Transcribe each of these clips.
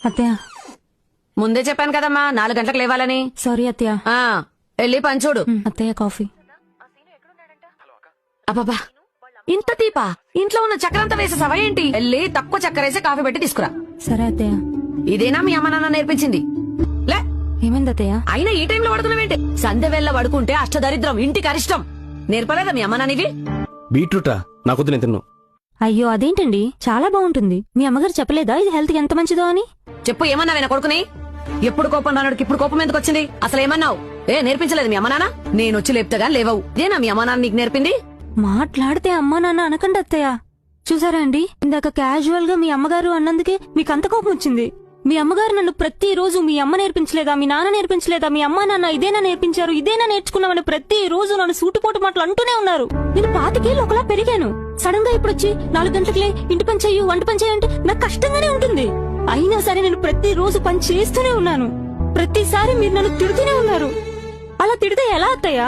అత్తయ్య ముందే చెప్పాను కదమ్మా 4 గంటలకు లేవాలని. సారీ అత్తయ్య. ఆ వెళ్ళి పని చూడు. అత్తయ్య కాఫీ. అబ్బబ్బా ఇంత తీపా? ఇంట్లో ఉన్న చక్కెరంతా వేసేసావా ఏంటి? వెళ్ళి తక్కువ చక్కెర వేసి కాఫీ పెట్టి తీసుకురా. సరే అత్తయ్య. ఇదేనా మీ అమ్మ నాన్న నేర్పించింది? లే ఏమైంది అత్తయ్య? అయినా ఈ టైంలో పడుతున్నావేంటి? సంధ్య వేళ పడుకుంటే అష్టదరిద్రం, ఇంటికి అరిష్టం. నేర్పలేదా మీ అమ్మ నాన్నవి? బీట్రూటా? నాకొద్దు, నేను తిన్ను. అయ్యో అదేంటండి, చాలా బాగుంటుంది. మీ అమ్మగారు చెప్పలేదా ఇది హెల్త్ కి ఎంత మంచిదో అని? చెప్పు, ఏమన్నావేనా కొడుకుని? ఎప్పుడు కోపం రానుడికి ఇప్పుడు కోపం ఎందుకు వచ్చింది? అసలు ఏమన్నావు? నేర్పించలేదు మీ అమ్మ నాన్న? నేను వచ్చి లేపుతగా లేవవు. ఇదేనా మీ అమ్మ నాన్న నీకు నేర్పింది? మాట్లాడితే అమ్మా నాన్న అనకండి అత్తయ్య. చూసారా అండి, ఇందాక క్యాజువల్ గా మీ అమ్మగారు అన్నందుకే మీకు అంత కోపం వచ్చింది. మీ అమ్మగారు నన్ను ప్రతిరోజు మీ అమ్మ నేర్పించలేదా, మీ నాన్న నేర్పించలేదా, మీ అమ్మ నాన్న ఇదేనా నేర్పించారు, ఇదేనా నేర్చుకున్నామని ప్రతిరోజు నన్ను సూటిపోటు మాటలు అంటూనే ఉన్నారు. నేను 25 ఏళ్ళు ఒకలా పెరిగాను. సడన్ గా ఇప్పుడు వచ్చి 4 గంటలకి ఇంటి పని చెయ్యు, వంట పని చెయ్యంటే నాకు కష్టంగానే ఉంటుంది. అయినా సరే నేను ప్రతిరోజు పని చేస్తూనే ఉన్నాను. ప్రతిసారి మీరు నన్ను తిడుతూనే ఉన్నారు. అలా తిడితే ఎలా అత్తయ్యా?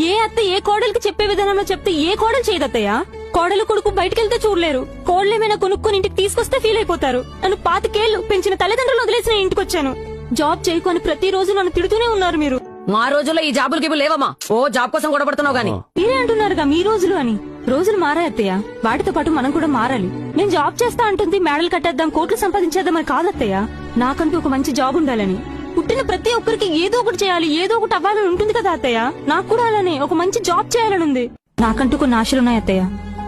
ఏ అత్త ఏ కోడలికి చెప్పే విధానంలో చెప్తే ఏ కోడలు చేయదత్తయ్యా? కోడలు కొడుకు బయటకెళ్తే చూడలేరు. కోడలేమైనా కొనుక్కొని ఇంటికి తీసుకొస్తే ఫీల్ అయిపోతారు. నన్ను 25 ఏళ్ళు పెంచిన తల్లిదండ్రులు వదిలేసిన ఇంటికొచ్చాను. జాబ్ చేయకొని ప్రతిరోజు నన్ను తిడుతూనే ఉన్నారు మీరు. మా రోజుల్లో ఈ జాబులు గిబులు లేవమ్మా. ఓ జాబ్ కోసం కూడా పడుతున్నావు గానీ. మీరే అంటున్నారుగా మీ రోజులు అని. రోజులు మారాయి అత్తయ్య, వాటితో పాటు మనం కూడా మారాలి. నేను జాబ్ చేస్తా అంటుంది మెడల్ కట్టేద్దాం, కోట్లు సంపాదించేద్దామని కాదత్తయ్య. నాకంటూ ఒక మంచి జాబ్ ఉండాలని. పుట్టిన ప్రతి ఒక్కరికి ఏదో ఒకటి చేయాలి, ఏదో ఒకటి అవ్వాలని ఉంటుంది కదా అత్తయ్య. నాకు కూడా అలానే ఒక మంచి జాబ్ చేయాలని ఉంది. నాకంటూ కొన్ని ఆశలున్నాయి అత్తయ్య.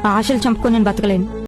ఆ ఆశలు చంపుకొని నేను బతకలేను.